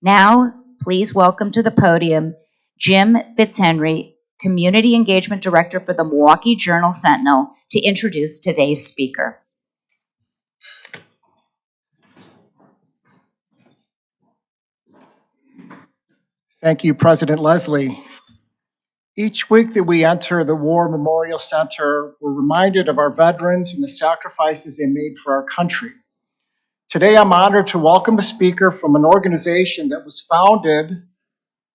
Now, please welcome to the podium Jim Fitzhenry, Community Engagement Director for the Milwaukee Journal-Sentinel, to introduce today's speaker. Thank you, President Leslie. Each week that we enter the War Memorial Center, we're reminded of our veterans and the sacrifices they made for our country. Today, I'm honored to welcome a speaker from an organization that was founded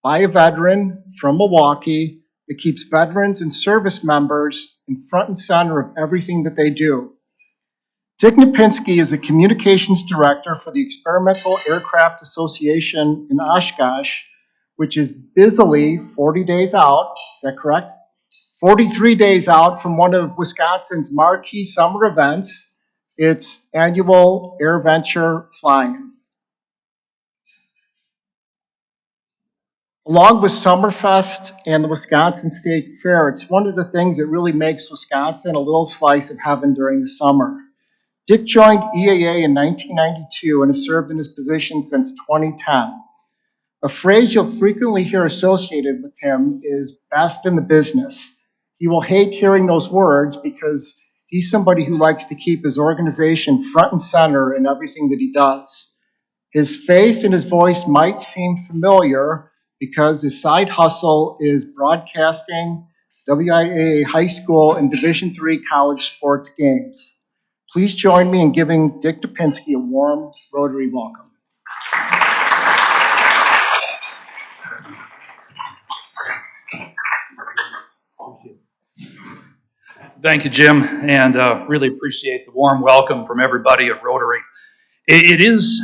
by a veteran from Milwaukee that keeps veterans and service members in front and center of everything that they do. Dick Knapinski is the communications director for the Experimental Aircraft Association in Oshkosh, which is busily 40 days out, is that correct? 43 days out from one of Wisconsin's marquee summer events, its annual AirVenture flying. Along with Summerfest and the Wisconsin State Fair, it's one of the things that really makes Wisconsin a little slice of heaven during the summer. Dick joined EAA in 1992 and has served in his position since 2010. A phrase you'll frequently hear associated with him is best in the business. He will hate hearing those words because he's somebody who likes to keep his organization front and center in everything that he does. His face and his voice might seem familiar because his side hustle is broadcasting WIAA high school and Division III college sports games. Please join me in giving Dick Knapinski a warm Rotary welcome. Thank you, Jim, and really appreciate the warm welcome from everybody at Rotary. It is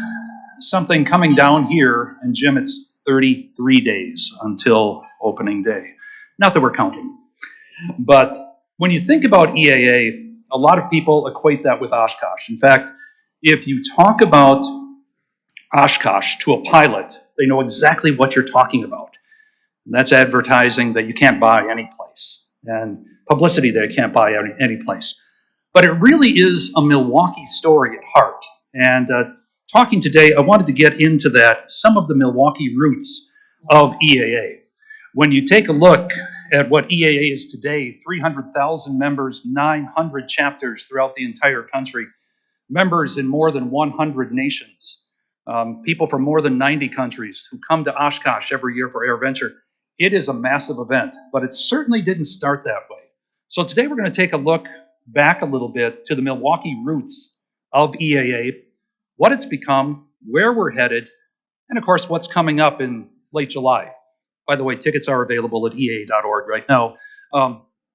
something coming down here, and Jim, it's 33 days until opening day. Not that we're counting. But when you think about EAA, a lot of people equate that with Oshkosh. In fact, if you talk about Oshkosh to a pilot, they know exactly what you're talking about. And that's advertising that you can't buy any place, and publicity that you can't buy any place. But it really is a Milwaukee story at heart. And talking today, I wanted to get into that, some of the Milwaukee roots of EAA. When you take a look at what EAA is today, 300,000 members, 900 chapters throughout the entire country, members in more than 100 nations, people from more than 90 countries who come to Oshkosh every year for AirVenture. It is a massive event, but it certainly didn't start that way. So today we're going to take a look back a little bit to the Milwaukee roots of EAA, what it's become, where we're headed, and of course what's coming up in late July. By the way, tickets are available at EAA.org right now.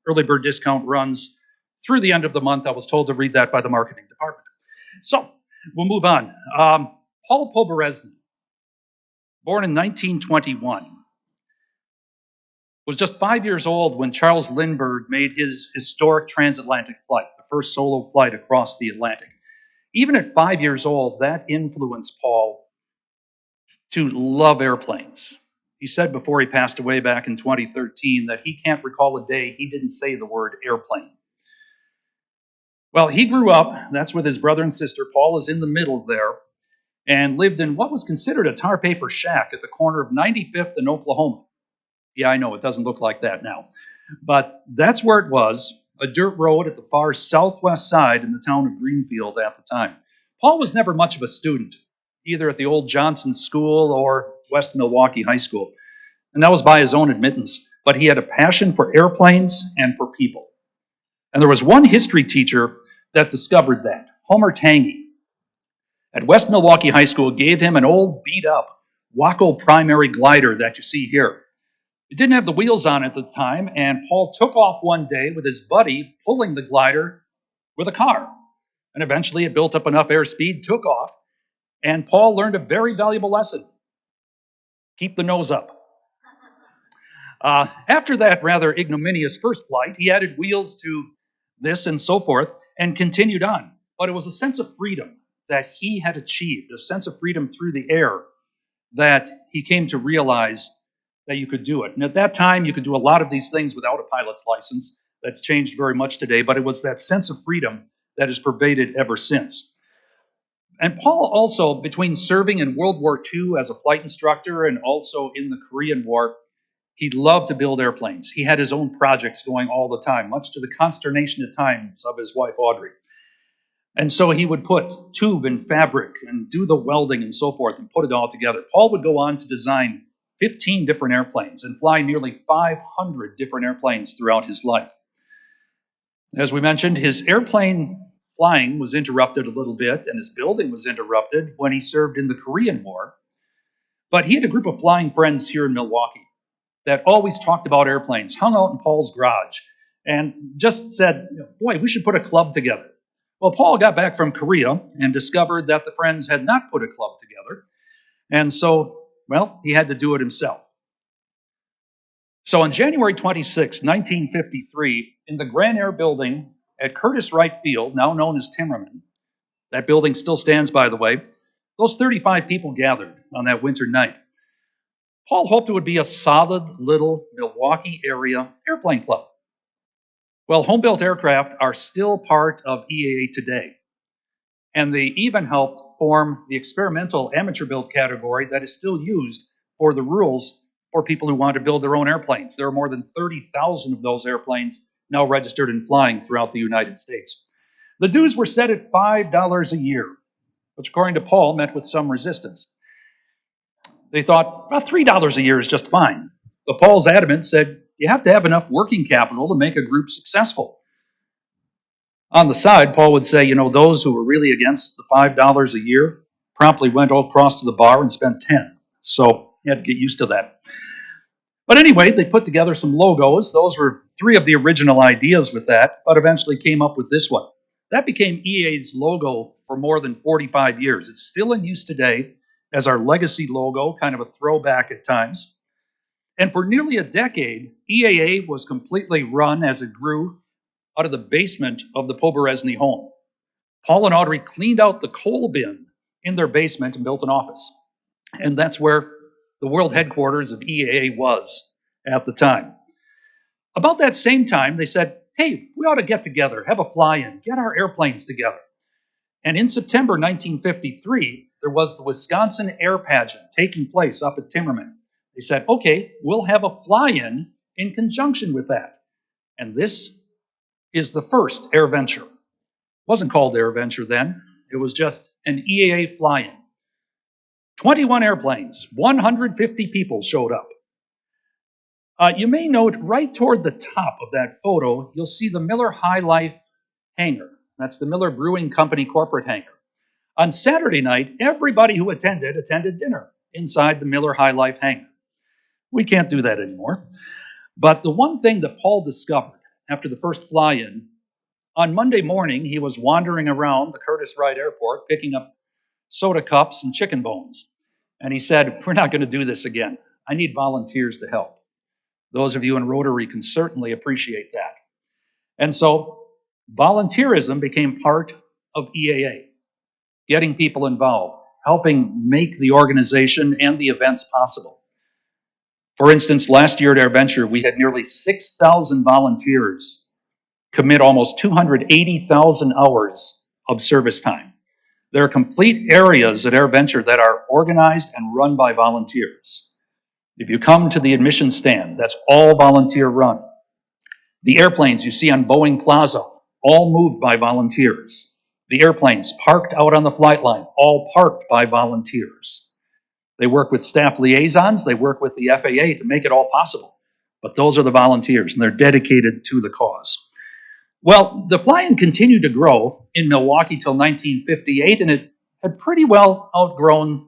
Early bird discount runs through the end of the month. I was told to read that by the marketing department. So we'll move on. Paul Poberezny, born in 1921, was just 5 years old when Charles Lindbergh made his historic transatlantic flight, the first solo flight across the Atlantic. Even at 5 years old, that influenced Paul to love airplanes. He said before he passed away back in 2013 that he can't recall a day he didn't say the word airplane. Well, he grew up, that's with his brother and sister. Paul is in the middle there, and lived in what was considered a tar paper shack at the corner of 95th and Oklahoma. Yeah, I know, it doesn't look like that now. But that's where it was, a dirt road at the far southwest side in the town of Greenfield at the time. Paul was never much of a student, either at the old Johnson School or West Milwaukee High School. And that was by his own admittance. But he had a passion for airplanes and for people. And there was one history teacher that discovered that, Homer Tangy, at West Milwaukee High School, gave him an old beat-up Waco primary glider that you see here. It didn't have the wheels on it at the time, and Paul took off one day with his buddy pulling the glider with a car. And eventually it built up enough airspeed, took off, and Paul learned a very valuable lesson. Keep the nose up. After that rather ignominious first flight, he added wheels to this and so forth and continued on. But it was a sense of freedom that he had achieved, a sense of freedom through the air, that he came to realize that you could do it. And at that time, you could do a lot of these things without a pilot's license. That's changed very much today, but it was that sense of freedom that has pervaded ever since. And Paul also, between serving in World War II as a flight instructor and also in the Korean War, he loved to build airplanes. He had his own projects going all the time, much to the consternation at times of his wife, Audrey. And so he would put tube and fabric and do the welding and so forth and put it all together. Paul would go on to design 15 different airplanes and fly nearly 500 different airplanes throughout his life. As we mentioned, his airplane flying was interrupted a little bit and his building was interrupted when he served in the Korean War. But he had a group of flying friends here in Milwaukee that always talked about airplanes, hung out in Paul's garage, and just said, boy, we should put a club together. Well, Paul got back from Korea and discovered that the friends had not put a club together. And so, well, he had to do it himself. So on January 26, 1953, in the Grand Air building at Curtis Wright Field, now known as Timmerman, that building still stands, by the way, those 35 people gathered on that winter night. Paul hoped it would be a solid little Milwaukee area airplane club. Well, home-built aircraft are still part of EAA today, and they even helped form the experimental amateur-built category that is still used for the rules for people who want to build their own airplanes. There are more than 30,000 of those airplanes now registered and flying throughout the United States. The dues were set at $5 a year, which according to Paul met with some resistance. They thought, well, $3 a year is just fine. But Paul's adamant said, you have to have enough working capital to make a group successful. On the side, Paul would say, those who were really against the $5 a year promptly went all across to the bar and spent 10. So you had to get used to that. But anyway, they put together some logos. Those were 3 of the original ideas with that, but eventually came up with this one. That became EA's logo for more than 45 years. It's still in use today as our legacy logo, kind of a throwback at times. And for nearly a decade, EAA was completely run as it grew out of the basement of the Poberezny home. Paul and Audrey cleaned out the coal bin in their basement and built an office. And that's where the world headquarters of EAA was at the time. About that same time, they said, hey, we ought to get together, have a fly-in, get our airplanes together. And in September 1953, there was the Wisconsin Air Pageant taking place up at Timmerman. They said, okay, we'll have a fly-in in conjunction with that. And this is the first Air Venture. It wasn't called Air Venture then. It was just an EAA fly-in. 21 airplanes, 150 people showed up. You may note right toward the top of that photo, you'll see the Miller High Life hangar. That's the Miller Brewing Company corporate hangar. On Saturday night, everybody who attended dinner inside the Miller High Life hangar. We can't do that anymore. But the one thing that Paul discovered after the first fly-in, on Monday morning, he was wandering around the Curtis Wright Airport picking up soda cups and chicken bones. And he said, we're not going to do this again. I need volunteers to help. Those of you in Rotary can certainly appreciate that. And so volunteerism became part of EAA, getting people involved, helping make the organization and the events possible. For instance, last year at Air Venture, we had nearly 6,000 volunteers commit almost 280,000 hours of service time. There are complete areas at Air Venture that are organized and run by volunteers. If you come to the admission stand, that's all volunteer run. The airplanes you see on Boeing Plaza, all moved by volunteers. The airplanes parked out on the flight line, all parked by volunteers. They work with staff liaisons, they work with the FAA to make it all possible. But those are the volunteers, and they're dedicated to the cause. Well, the fly-in continued to grow in Milwaukee till 1958, and it had pretty well outgrown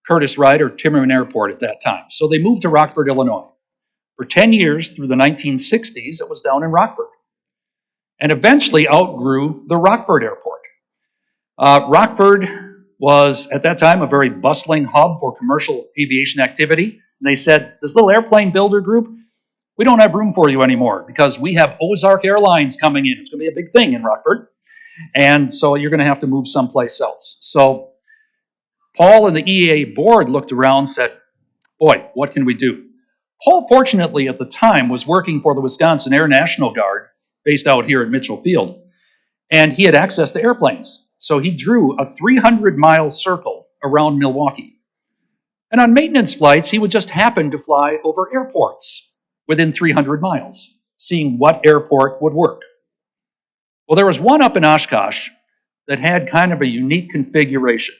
Curtis Wright or Timmerman Airport at that time. So they moved to Rockford, Illinois. For 10 years through the 1960s, it was down in Rockford, and eventually outgrew the Rockford Airport. Rockford was, at that time, a very bustling hub for commercial aviation activity. And they said, this little airplane builder group, we don't have room for you anymore because we have Ozark Airlines coming in. It's going to be a big thing in Rockford. And so you're going to have to move someplace else. So Paul and the EAA board looked around and said, boy, what can we do? Paul, fortunately, at the time, was working for the Wisconsin Air National Guard, based out here at Mitchell Field. And he had access to airplanes. So he drew a 300-mile circle around Milwaukee. And on maintenance flights, he would just happen to fly over airports within 300 miles, seeing what airport would work. Well, there was one up in Oshkosh that had kind of a unique configuration.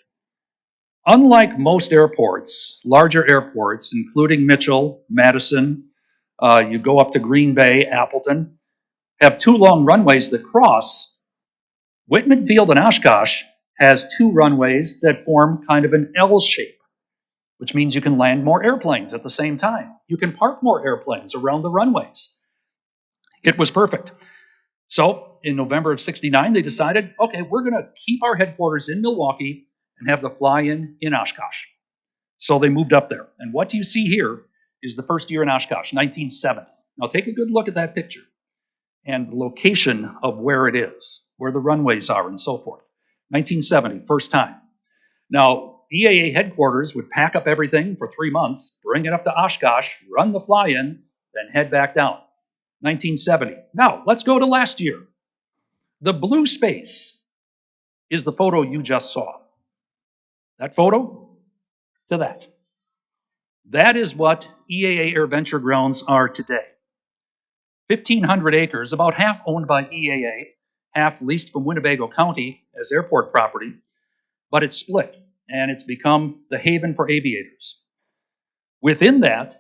Unlike most airports, larger airports, including Mitchell, Madison, you go up to Green Bay, Appleton, have two long runways that cross. Whitman Field in Oshkosh has two runways that form kind of an L shape, which means you can land more airplanes at the same time. You can park more airplanes around the runways. It was perfect. So in November of '69, they decided, okay, we're going to keep our headquarters in Milwaukee and have the fly-in Oshkosh. So they moved up there. And what you see here is the first year in Oshkosh, 1970. Now take a good look at that picture and the location of where it is, where the runways are and so forth. 1970, first time. Now, EAA headquarters would pack up everything for 3 months, bring it up to Oshkosh, run the fly-in, then head back down. 1970. Now, let's go to last year. The blue space is the photo you just saw. That photo to that. That is what EAA Air Venture Grounds are today. 1,500 acres, about half owned by EAA, half leased from Winnebago County as airport property, but it's split, and it's become the haven for aviators. Within that,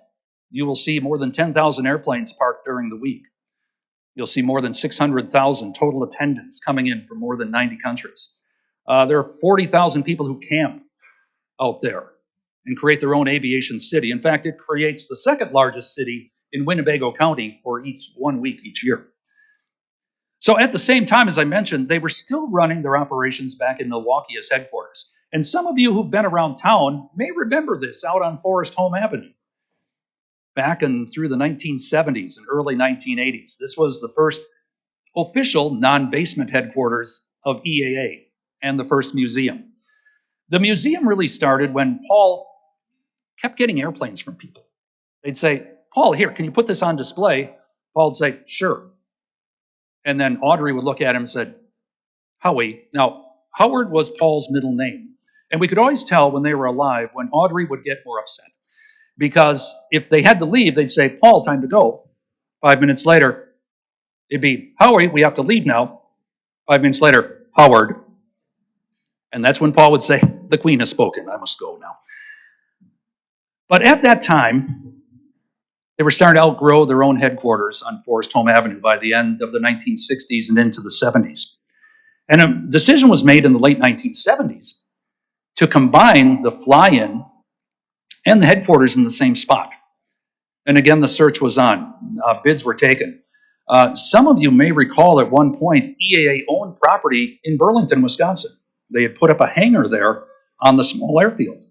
you will see more than 10,000 airplanes parked during the week. You'll see more than 600,000 total attendance coming in from more than 90 countries. There are 40,000 people who camp out there and create their own aviation city. In fact, it creates the second largest city in Winnebago County for each 1 week each year. So at the same time, as I mentioned, they were still running their operations back in Milwaukee as headquarters. And some of you who've been around town may remember this out on Forest Home Avenue. Back through the 1970s and early 1980s, this was the first official non-basement headquarters of EAA and the first museum. The museum really started when Paul kept getting airplanes from people. They'd say, Paul, here, can you put this on display? Paul would say, sure. And then Audrey would look at him and said, Howie. Now, Howard was Paul's middle name. And we could always tell when they were alive when Audrey would get more upset. Because if they had to leave, they'd say, Paul, time to go. 5 minutes later, it'd be, Howie, we have to leave now. 5 minutes later, Howard. And that's when Paul would say, the Queen has spoken, I must go now. But at that time, they were starting to outgrow their own headquarters on Forest Home Avenue by the end of the 1960s and into the 70s. And a decision was made in the late 1970s to combine the fly-in and the headquarters in the same spot. And again, the search was on. Bids were taken. Some of you may recall at one point, EAA owned property in Burlington, Wisconsin. They had put up a hangar there on the small airfield.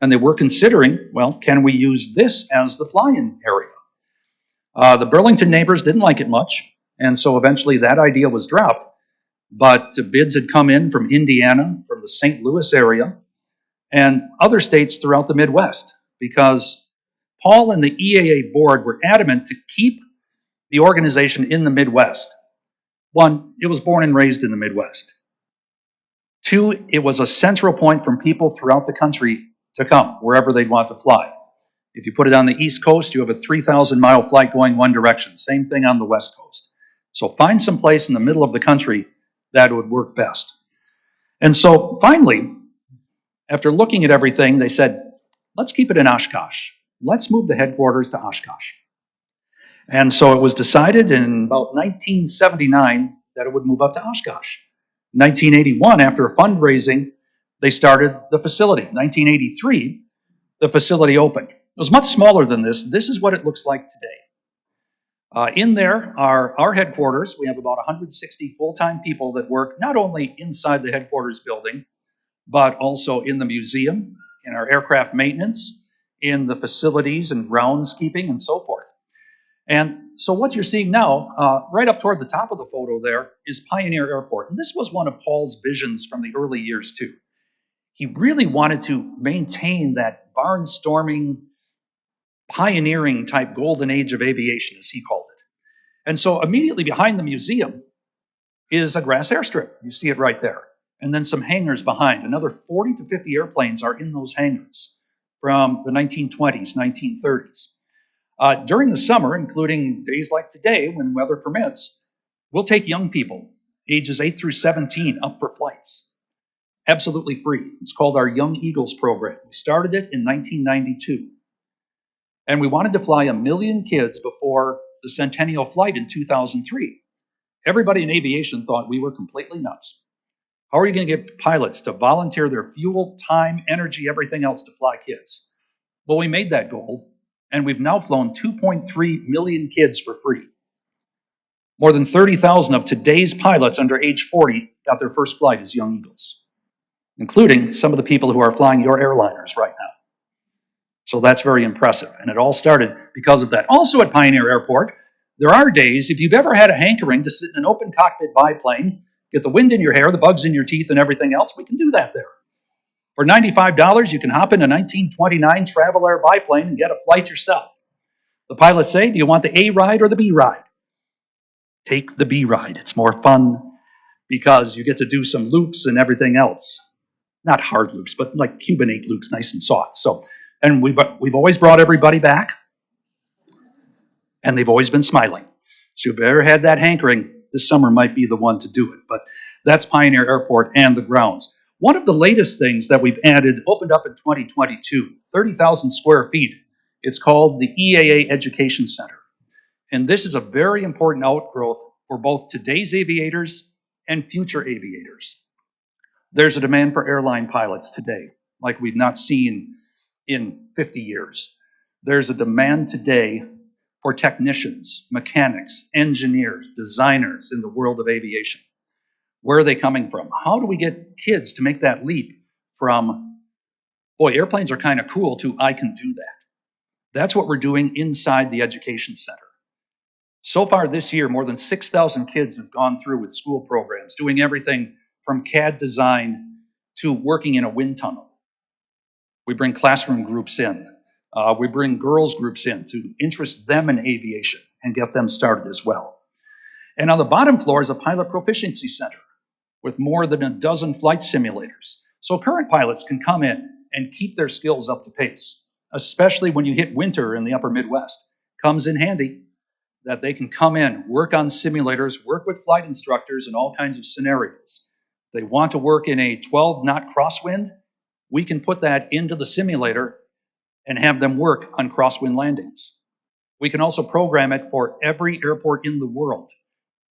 And they were considering, well, can we use this as the fly-in area? The Burlington neighbors didn't like it much, and so eventually that idea was dropped. But bids had come in from Indiana, from the St. Louis area, and other states throughout the Midwest, because Paul and the EAA board were adamant to keep the organization in the Midwest. One, it was born and raised in the Midwest. Two, it was a central point from people throughout the country to come, wherever they'd want to fly. If you put it on the East Coast, you have a 3,000-mile flight going one direction. Same thing on the West Coast. So find some place in the middle of the country that would work best. And so finally, after looking at everything, they said, let's keep it in Oshkosh. Let's move the headquarters to Oshkosh. And so it was decided in about 1979 that it would move up to Oshkosh. 1981, after fundraising, they started the facility. 1983, the facility opened. It was much smaller than this. This is what it looks like today. In there are our headquarters. We have about 160 full-time people that work not only inside the headquarters building, but also in the museum, in our aircraft maintenance, in the facilities and groundskeeping and so forth. And so what you're seeing now, right up toward the top of the photo there, is Pioneer Airport. And this was one of Paul's visions from the early years too. He really wanted to maintain that barnstorming, pioneering type golden age of aviation, as he called it. And so immediately behind the museum is a grass airstrip. You see it right there. and then some hangars behind. Another 40 to 50 airplanes are in those hangars from the 1920s, 1930s. During the summer, including days like today when weather permits, we'll take young people, ages 8 through 17, up for flights. Absolutely free. It's called our Young Eagles program. We started it in 1992. And we wanted to fly 1 million kids before the centennial flight in 2003. Everybody in aviation thought we were completely nuts. How are you going to get pilots to volunteer their fuel, time, energy, everything else to fly kids? Well, we made that goal, and we've now flown 2.3 million kids for free. More than 30,000 of today's pilots under age 40 got their first flight as Young Eagles, including some of the people who are flying your airliners right now. So that's very impressive, and it all started because of that. Also at Pioneer Airport, there are days, if you've ever had a hankering to sit in an open cockpit biplane, get the wind in your hair, the bugs in your teeth, and everything else, we can do that there. For $95, you can hop in a 1929 Travel Air biplane and get a flight yourself. The pilots say, do you want the A ride or the B ride? Take the B ride. It's more fun because you get to do some loops and everything else. Not hard loops, but like Cubanate loops, nice and soft. And we've always brought everybody back, and they've always been smiling. So if you've ever had that hankering, this summer might be the one to do it. But that's Pioneer Airport and the grounds. One of the latest things that we've added opened up in 2022, 30,000 square feet. It's called the EAA Education Center. And this is a very important outgrowth for both today's aviators and future aviators. There's a demand for airline pilots today, like we've not seen in 50 years. There's a demand today for technicians, mechanics, engineers, designers in the world of aviation. Where are they coming from? How do we get kids to make that leap from, boy, airplanes are kind of cool, to I can do that? That's what we're doing inside the Education Center. So far this year, more than 6,000 kids have gone through with school programs, doing everything from CAD design to working in a wind tunnel. We bring classroom groups in. We bring girls groups in to interest them in aviation and get them started as well. And on the bottom floor is a pilot proficiency center with more than a dozen flight simulators. So current pilots can come in and keep their skills up to pace, especially when you hit winter in the upper Midwest. Comes in handy that they can come in, work on simulators, work with flight instructors in all kinds of scenarios. They want to work in a 12-knot crosswind, we can put that into the simulator and have them work on crosswind landings. We can also program it for every airport in the world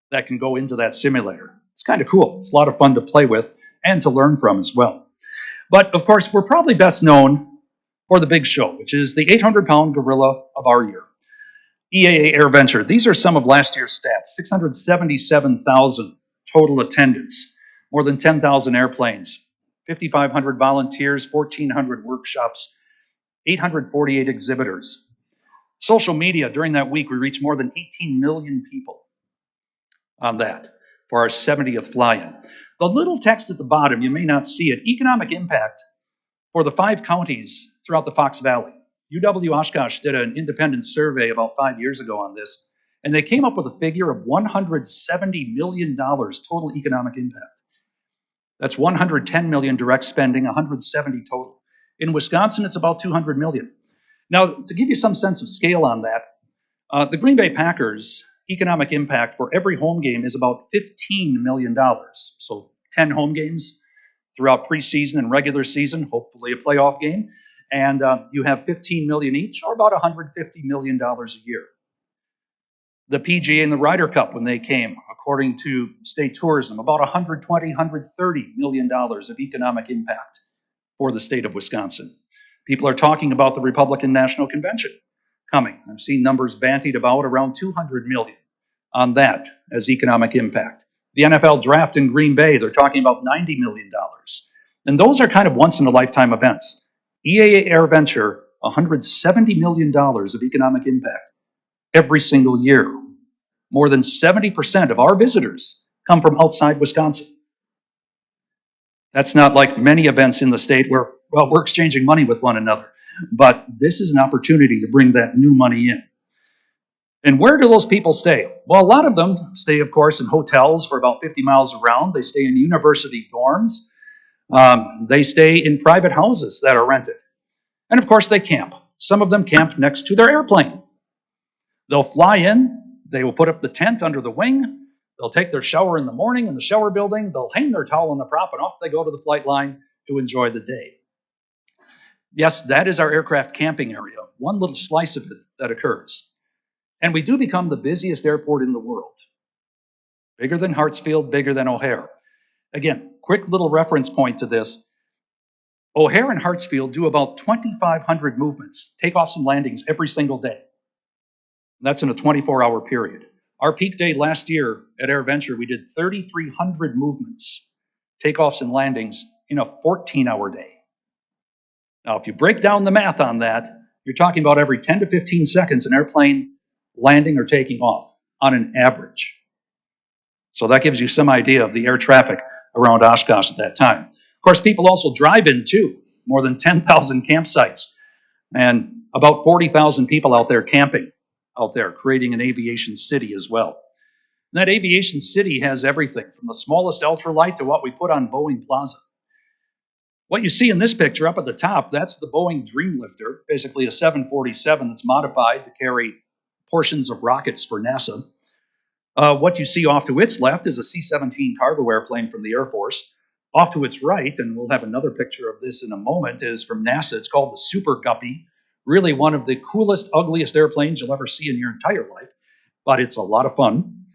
that can go into that simulator. It's kind of cool. It's a lot of fun to play with and to learn from as well. But of course, we're probably best known for the big show, which is the 800-pound gorilla of our year, EAA AirVenture. These are some of last year's stats: 677,000 total attendance, more than 10,000 airplanes, 5,500 volunteers, 1,400 workshops, 848 exhibitors. Social media, during that week, we reached more than 18 million people on that for our 70th fly-in. The little text at the bottom, you may not see it, economic impact for the 5 counties throughout the Fox Valley. UW-Oshkosh did an independent survey about 5 years ago on this, and they came up with a figure of $170 million total economic impact. That's $110 million direct spending, $170 total. In Wisconsin, it's about $200 million. Now, to give you some sense of scale on that, the Green Bay Packers' economic impact for every home game is about $15 million. So 10 home games throughout preseason and regular season, hopefully a playoff game. And you have $15 million each, or about $150 million a year. The PGA and the Ryder Cup, when they came, according to state tourism, about $120, $130 million of economic impact for the state of Wisconsin. People are talking about the Republican National Convention coming. I've seen numbers bantied about around $200 million on that as economic impact. The NFL draft in Green Bay, they're talking about $90 million. And those are kind of once-in-a-lifetime events. EAA AirVenture, $170 million of economic impact every single year. More than 70% of our visitors come from outside Wisconsin. That's not like many events in the state where, well, we're exchanging money with one another. But this is an opportunity to bring that new money in. And where do those people stay? Well, a lot of them stay, of course, in hotels for about 50 miles around. They stay in university dorms. They stay in private houses that are rented. And of course, they camp. Some of them camp next to their airplane. They'll fly in, they will put up the tent under the wing, they'll take their shower in the morning in the shower building, they'll hang their towel on the prop, and off they go to the flight line to enjoy the day. Yes, that is our aircraft camping area, one little slice of it that occurs. And we do become the busiest airport in the world. Bigger than Hartsfield, bigger than O'Hare. Again, quick little reference point to this. O'Hare and Hartsfield do about 2,500 movements, takeoffs and landings every single day. That's in a 24-hour period. Our peak day last year at AirVenture, we did 3,300 movements, takeoffs and landings in a 14-hour day. Now, if you break down the math on that, you're talking about every 10 to 15 seconds an airplane landing or taking off on an average. So that gives you some idea of the air traffic around Oshkosh at that time. Of course, people also drive in too, more than 10,000 campsites, and about 40,000 people out there camping out there, creating an aviation city as well. And that aviation city has everything from the smallest ultralight to what we put on Boeing Plaza. What you see in this picture up at the top, that's the Boeing Dreamlifter, basically a 747 that's modified to carry portions of rockets for NASA. What you see off to its left is a C-17 cargo airplane from the Air Force. Off to its right, and we'll have another picture of this in a moment, is from NASA. It's called the Super Guppy. Really one of the coolest, ugliest airplanes you'll ever see in your entire life, but it's a lot of fun.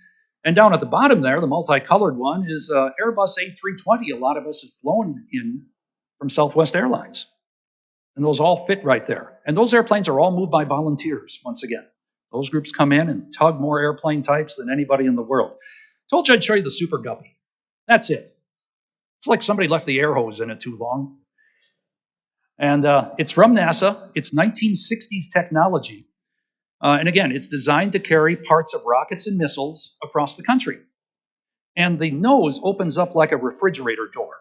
And down at the bottom there, the multicolored one, is Airbus A320. A lot of us have flown in from Southwest Airlines. And those all fit right there. And those airplanes are all moved by volunteers, once again. Those groups come in and tug more airplane types than anybody in the world. Told you I'd show you the Super Guppy. That's it. It's like somebody left the air hose in it too long. And it's from NASA. It's 1960s technology. And again, it's designed to carry parts of rockets and missiles across the country. And the nose opens up like a refrigerator door.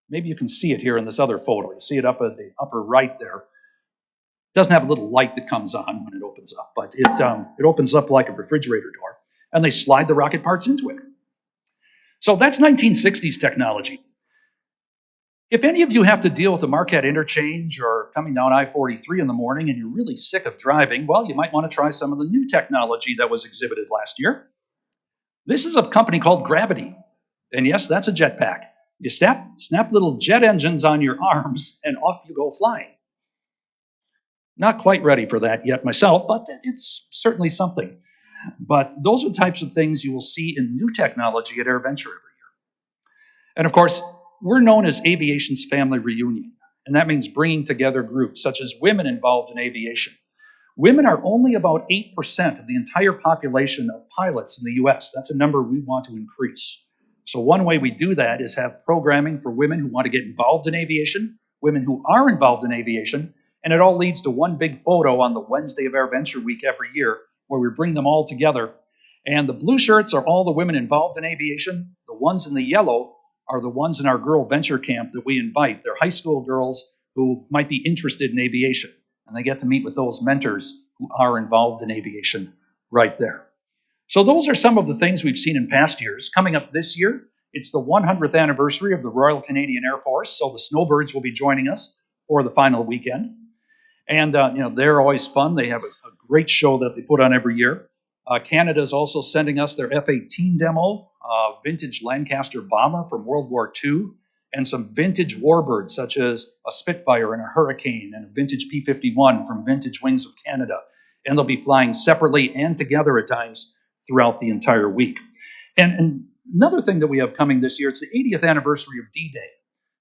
Maybe you can see it here in this other photo. You see it up at the upper right there. It doesn't have a little light that comes on when it opens up, but it opens up like a refrigerator door. And they slide the rocket parts into it. So that's 1960s technology. If any of you have to deal with the Marquette interchange or coming down I-43 in the morning and you're really sick of driving, well, you might want to try some of the new technology that was exhibited last year. This is a company called Gravity. And yes, that's a jetpack. You snap little jet engines on your arms and off you go flying. Not quite ready for that yet myself, but it's certainly something. But those are the types of things you will see in new technology at AirVenture every year. And of course, we're known as aviation's family reunion, and that means bringing together groups such as women involved in aviation. Women are only about 8% of the entire population of pilots in the US. That's a number we want to increase. So one way we do that is have programming for women who want to get involved in aviation, women who are involved in aviation, and it all leads to one big photo on the Wednesday of AirVenture Week every year where we bring them all together. And the blue shirts are all the women involved in aviation. The ones in the yellow are the ones in our girl venture camp that we invite. They're high school girls who might be interested in aviation, and they get to meet with those mentors who are involved in aviation right there. So those are some of the things we've seen in past years. Coming up this year, it's the 100th anniversary of the Royal Canadian Air Force, so the Snowbirds will be joining us for the final weekend. And they're always fun. They have a great show that they put on every year. Canada is also sending us their F-18 demo, vintage Lancaster bomber from World War II, and some vintage warbirds such as a Spitfire and a Hurricane and a vintage P-51 from Vintage Wings of Canada. And they'll be flying separately and together at times throughout the entire week. And another thing that we have coming this year, it's the 80th anniversary of D-Day.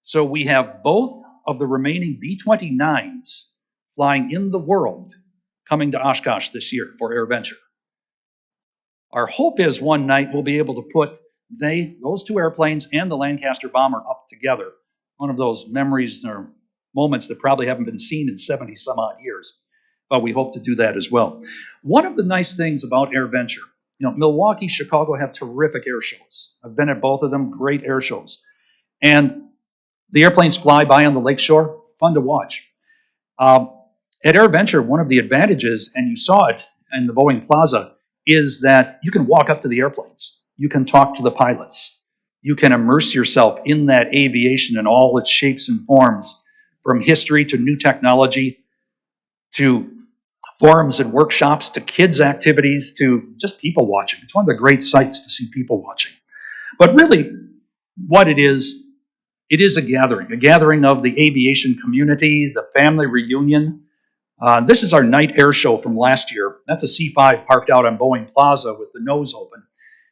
So we have both of the remaining B-29s flying in the world coming to Oshkosh this year for AirVenture. Our hope is one night we'll be able to put those two airplanes and the Lancaster bomber up together. One of those memories or moments that probably haven't been seen in 70 some odd years. But we hope to do that as well. One of the nice things about AirVenture, Milwaukee, Chicago have terrific air shows. I've been at both of them, great air shows. And the airplanes fly by on the lakeshore, fun to watch. At AirVenture, one of the advantages, and you saw it in the Boeing Plaza, is that you can walk up to the airplanes. You can talk to the pilots. You can immerse yourself in that aviation in all its shapes and forms, from history to new technology, to forums and workshops, to kids' activities, to just people watching. It's one of the great sights to see people watching. But really, what it is a gathering of the aviation community, the family reunion. This is our night air show from last year. That's a C-5 parked out on Boeing Plaza with the nose open.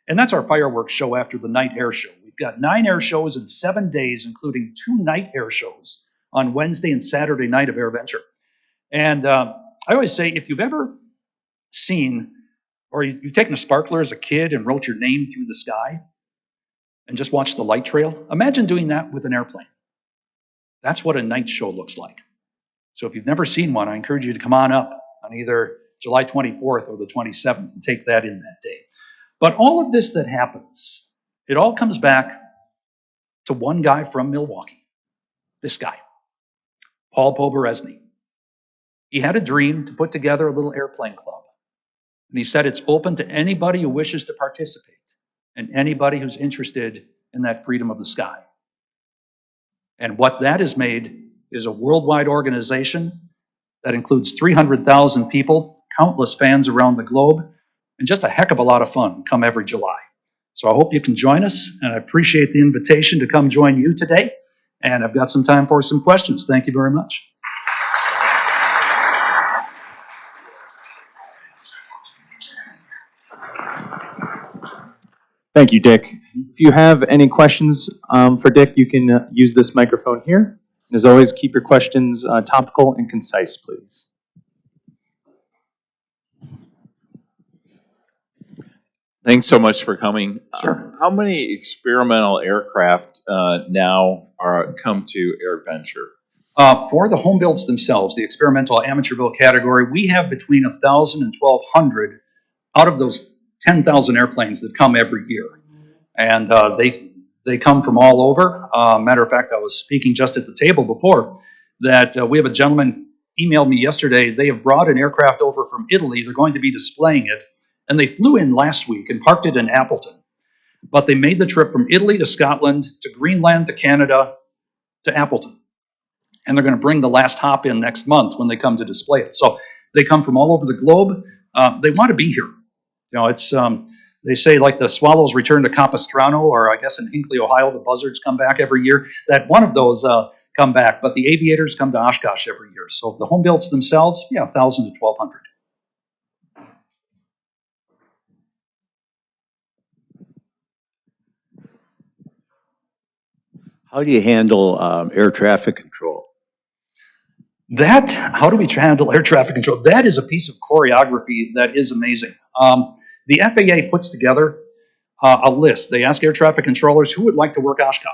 And that's our fireworks show after the night air show. We've got 9 air shows in 7 days, including 2 night air shows on Wednesday and Saturday night of AirVenture. And I always say, if you've ever seen, or you've taken a sparkler as a kid and wrote your name through the sky and just watched the light trail, imagine doing that with an airplane. That's what a night show looks like. So if you've never seen one, I encourage you to come on up on either July 24th or the 27th and take that in that day. But all of this that happens, it all comes back to one guy from Milwaukee, this guy, Paul Poberezny. He had a dream to put together a little airplane club. And he said it's open to anybody who wishes to participate and anybody who's interested in that freedom of the sky. And what that has made is a worldwide organization that includes 300,000 people, countless fans around the globe, and just a heck of a lot of fun come every July. So I hope you can join us, and I appreciate the invitation to come join you today. And I've got some time for some questions. Thank you very much. Thank you, Dick. If you have any questions for Dick, you can use this microphone here. And as always, keep your questions topical and concise, please. Thanks so much for coming. Sure. How many experimental aircraft now come to AirVenture? For the home builds themselves, the experimental amateur build category, we have between 1,000 and 1,200 out of those 10,000 airplanes that come every year. And they come from all over. Matter of fact, I was speaking just at the table before that we have a gentleman emailed me yesterday. They have brought an aircraft over from Italy. They're going to be displaying it. And they flew in last week and parked it in Appleton. But they made the trip from Italy to Scotland to Greenland to Canada to Appleton. And they're going to bring the last hop in next month when they come to display it. So they come from all over the globe. They want to be here. You know, it's they say like the swallows return to Capistrano, or I guess in Hinckley, Ohio, the buzzards come back every year. That one of those come back, but the aviators come to Oshkosh every year. So the home builds themselves, 1,000 to 1,200. How do you handle air traffic control? How do we handle air traffic control? That is a piece of choreography that is amazing. The FAA puts together a list. They ask air traffic controllers who would like to work Oshkosh.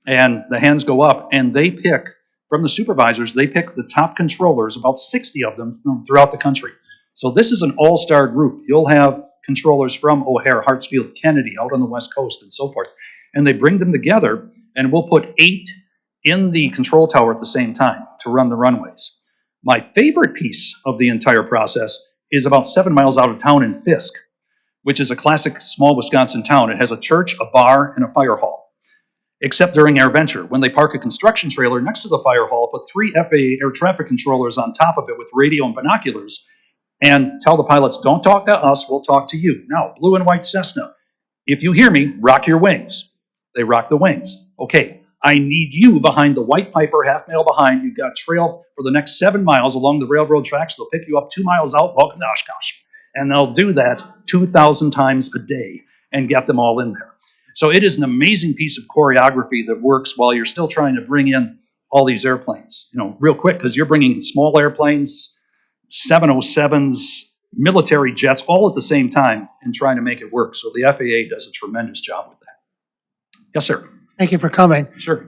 And the hands go up, and they pick, from the supervisors, they pick the top controllers, about 60 of them throughout the country. So this is an all-star group. You'll have controllers from O'Hare, Hartsfield, Kennedy, out on the West Coast, and so forth. And they bring them together, and we'll put 8 in the control tower at the same time to run the runways. My favorite piece of the entire process is about 7 miles out of town in Fisk, which is a classic small Wisconsin town. It has a church, a bar, and a fire hall. Except during AirVenture, when they park a construction trailer next to the fire hall, put 3 FAA air traffic controllers on top of it with radio and binoculars, and tell the pilots, don't talk to us, we'll talk to you. Now, blue and white Cessna, if you hear me, rock your wings. They rock the wings. Okay, I need you behind the white Piper, half mile behind. You've got trail for the next 7 miles along the railroad tracks. They'll pick you up 2 miles out, welcome to Oshkosh. And they'll do that 2,000 times a day and get them all in there. So it is an amazing piece of choreography that works while you're still trying to bring in all these airplanes, real quick, because you're bringing small airplanes, 707s, military jets, all at the same time and trying to make it work. So the FAA does a tremendous job with that. Yes, sir. Thank you for coming. Sure.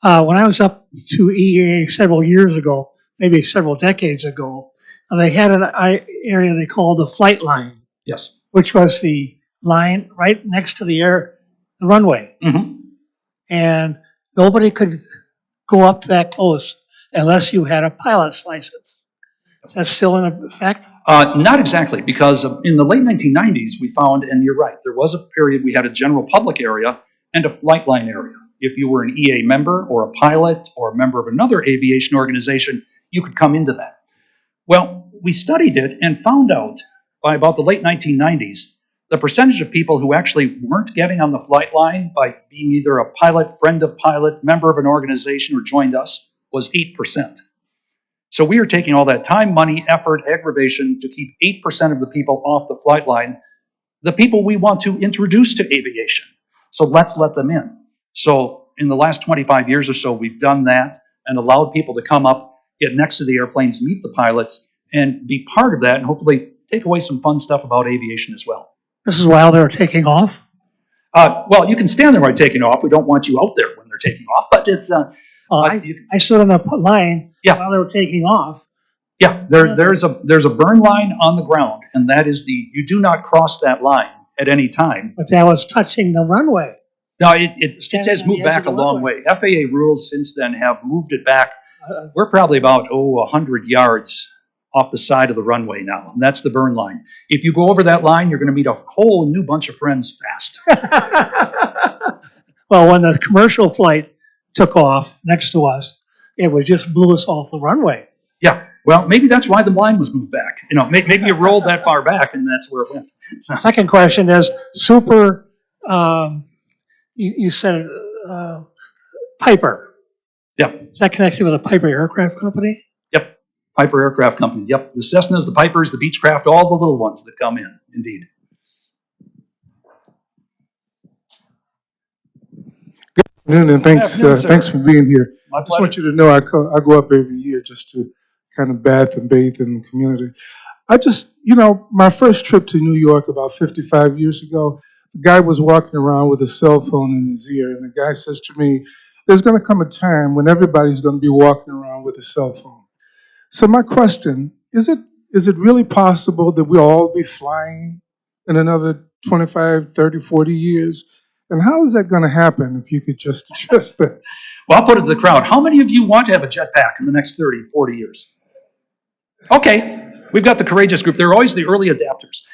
When I was up to EAA several years ago, maybe several decades ago, they had an area they called the flight line. Yes. Which was the line right next to the runway. Mm-hmm. And nobody could go up that close unless you had a pilot's license. Is that still in effect? Not exactly, because in the late 1990s, we found, and you're right, there was a period we had a general public area and a flight line area. If you were an EA member or a pilot or a member of another aviation organization, you could come into that. Well, we studied it and found out by about the late 1990s, the percentage of people who actually weren't getting on the flight line by being either a pilot, friend of pilot, member of an organization, or joined us was 8%. So we are taking all that time, money, effort, aggravation to keep 8% of the people off the flight line, the people we want to introduce to aviation. So let's let them in. So in the last 25 years or so, we've done that and allowed people to come up, get next to the airplanes, meet the pilots, and be part of that, and hopefully take away some fun stuff about aviation as well. This is while they're taking off? Well, you can stand there while taking off. We don't want you out there when they're taking off, but it's... I stood on the line while they were taking off. Yeah, there's a burn line on the ground, and that is you do not cross that line at any time. But that was touching the runway. No, it says move back a long way. FAA rules since then have moved it back. We're probably about 100 yards off the side of the runway now, and that's the burn line. If you go over that line, you're going to meet a whole new bunch of friends fast. Well, when the commercial flight took off next to us, it was just blew us off the runway. Yeah, well, maybe that's why the line was moved back. You know, maybe you rolled that far back, and that's where it went. So. Second question is super. You said Piper. Yeah. Is that connected with a Piper Aircraft Company? Yep, Piper Aircraft Company. Yep, the Cessnas, the Pipers, the Beechcraft, all the little ones that come in. Indeed. And thanks, thanks for being here. My I just pleasure. want you to know I go up every year just to kind of bath and bathe in the community. My first trip to New York about 55 years ago, the guy was walking around with a cell phone in his ear, and the guy says to me, there's going to come a time when everybody's going to be walking around with a cell phone. So my question, is it really possible that we'll all be flying in another 25, 30, 40 years? And how is that going to happen if you could just address that? Well, I'll put it to the crowd. How many of you want to have a jetpack in the next 30, 40 years? Okay, we've got the courageous group. They're always the early adapters.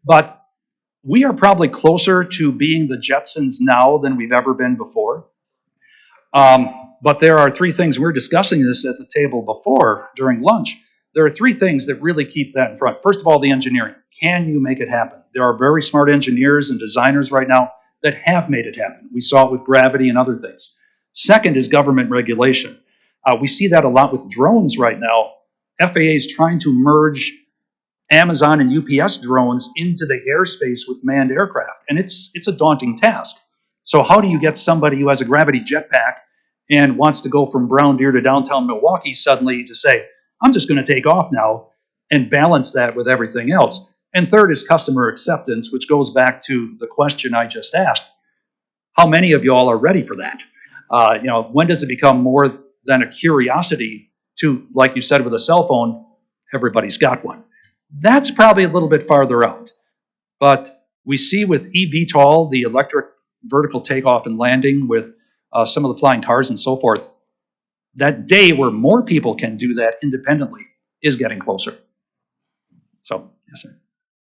But we are probably closer to being the Jetsons now than we've ever been before. But there are three things, we were discussing this at the table before during lunch. There are three things that really keep that in front. First of all, the engineering. Can you make it happen? There are very smart engineers and designers right now that have made it happen. We saw it with gravity and other things. Second is government regulation. We see that a lot with drones right now. FAA is trying to merge Amazon and UPS drones into the airspace with manned aircraft, and it's a daunting task. So how do you get somebody who has a gravity jetpack and wants to go from Brown Deer to downtown Milwaukee suddenly to say, I'm just going to take off now, and balance that with everything else? And third is customer acceptance, which goes back to the question I just asked. How many of y'all are ready for that? When does it become more than a curiosity to, like you said with a cell phone, everybody's got one? That's probably a little bit farther out. But we see with eVTOL, the electric vertical takeoff and landing with some of the flying cars and so forth, that day where more people can do that independently is getting closer. So, yes, sir.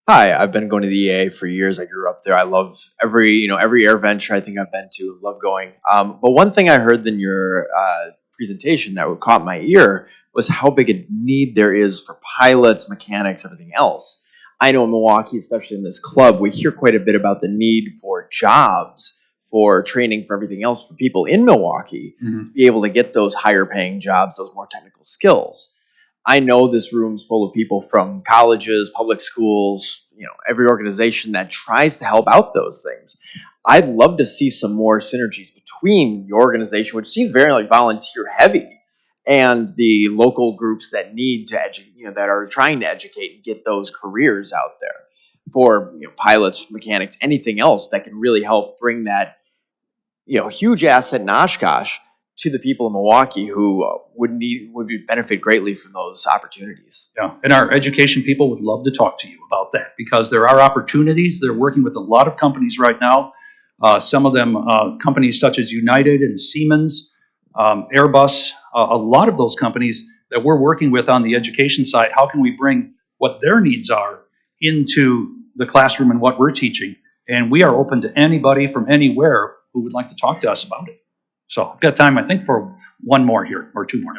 Hi, I've been going to the EA for years. I grew up there. I love every air venture I think I've been to. Love going. But one thing I heard in your presentation that caught my ear was how big a need there is for pilots, mechanics, everything else. I know in Milwaukee, especially in this club, we hear quite a bit about the need for jobs, for training, for everything else for people in Milwaukee to be able to get those higher paying jobs, those more technical skills. I know this room's full of people from colleges, public schools, every organization that tries to help out those things. I'd love to see some more synergies between your organization, which seems very volunteer heavy, and the local groups that need to educate, that are trying to educate and get those careers out there for pilots, mechanics, anything else that can really help bring that huge asset in Oshkosh to the people in Milwaukee who would benefit greatly from those opportunities. Yeah, and our education people would love to talk to you about that because there are opportunities. They're working with a lot of companies right now. Some of them companies such as United and Siemens, Airbus, a lot of those companies that we're working with on the education side, how can we bring what their needs are into the classroom and what we're teaching? And we are open to anybody from anywhere who would like to talk to us about it. So I've got time, I think, for one more here, or two more.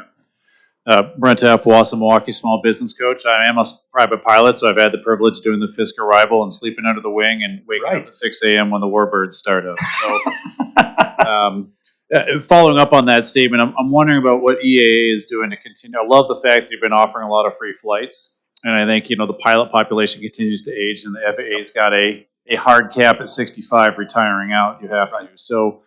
Brent F. Wassam, Milwaukee Small Business Coach. I am a private pilot, so I've had the privilege of doing the Fisk arrival and sleeping under the wing and waking up at 6 a.m. when the warbirds start up. So, following up on that statement, I'm wondering about what EAA is doing to continue. I love the fact that you've been offering a lot of free flights, and I think, the pilot population continues to age, and the FAA's got a hard cap at 65 retiring out. You have to. So,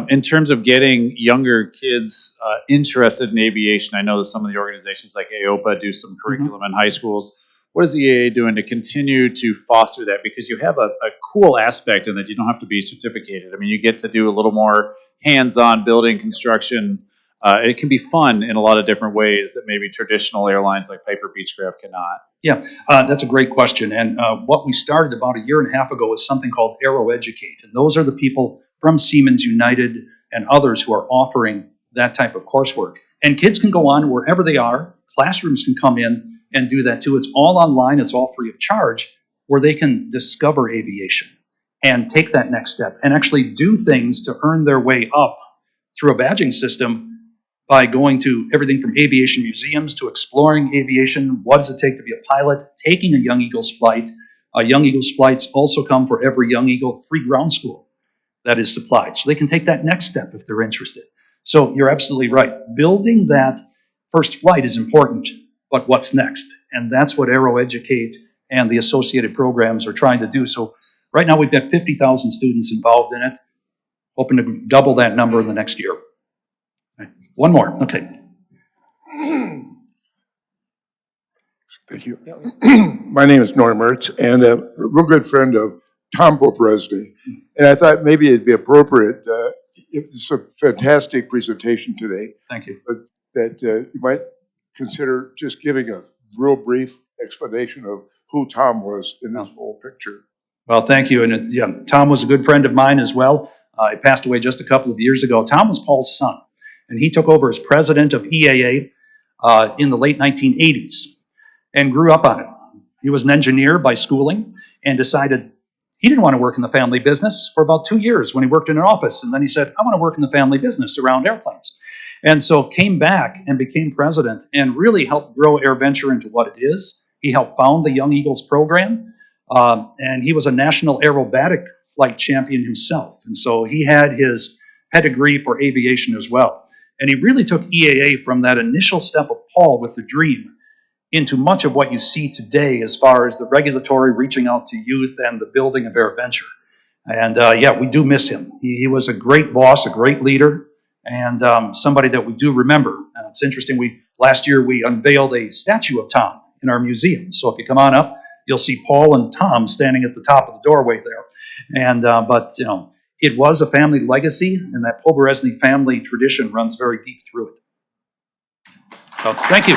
in terms of getting younger kids interested in aviation, I know that some of the organizations like AOPA do some curriculum in high schools. What is EAA doing to continue to foster that? Because you have a cool aspect in that you don't have to be certificated. I mean, you get to do a little more hands-on building construction. It can be fun in a lot of different ways that maybe traditional airlines like Piper Beechcraft cannot. Yeah, that's a great question. And what we started about a year and a half ago is something called Aero Educate. And those are the people from Siemens United and others who are offering that type of coursework. And kids can go on wherever they are. Classrooms can come in and do that too. It's all online. It's all free of charge, where they can discover aviation and take that next step and actually do things to earn their way up through a badging system by going to everything from aviation museums to exploring aviation. What does it take to be a pilot? Taking a Young Eagles flight. Young Eagles flights also come for every Young Eagle free ground school that is supplied. So they can take that next step if they're interested. So you're absolutely right. Building that first flight is important, but what's next? And that's what Aero Educate and the associated programs are trying to do. So right now we've got 50,000 students involved in it, hoping to double that number in the next year. Okay. One more, okay. Thank you. My name is Norm Mertz, and a real good friend of Tom Popresny. And I thought maybe it'd be appropriate, it's a fantastic presentation today. Thank you. But that you might consider just giving a real brief explanation of who Tom was in this whole picture. Well, thank you. And yeah, Tom was a good friend of mine as well. He passed away just a couple of years ago. Tom was Paul's son, and he took over as president of EAA in the late 1980s and grew up on it. He was an engineer by schooling and decided he didn't want to work in the family business for about 2 years when he worked in an office. And then he said, I want to work in the family business around airplanes. And so came back and became president and really helped grow AirVenture into what it is. He helped found the Young Eagles program. And he was a national aerobatic flight champion himself. And so he had his pedigree for aviation as well. And he really took EAA from that initial step of Paul with the dream into much of what you see today as far as the regulatory reaching out to youth and the building of AirVenture. And yeah, we do miss him. He was a great boss, a great leader, and somebody that we do remember. It's interesting, last year we unveiled a statue of Tom in our museum. So if you come on up, you'll see Paul and Tom standing at the top of the doorway there. And but you know, it was a family legacy, and that Poberezny family tradition runs very deep through it. So thank you.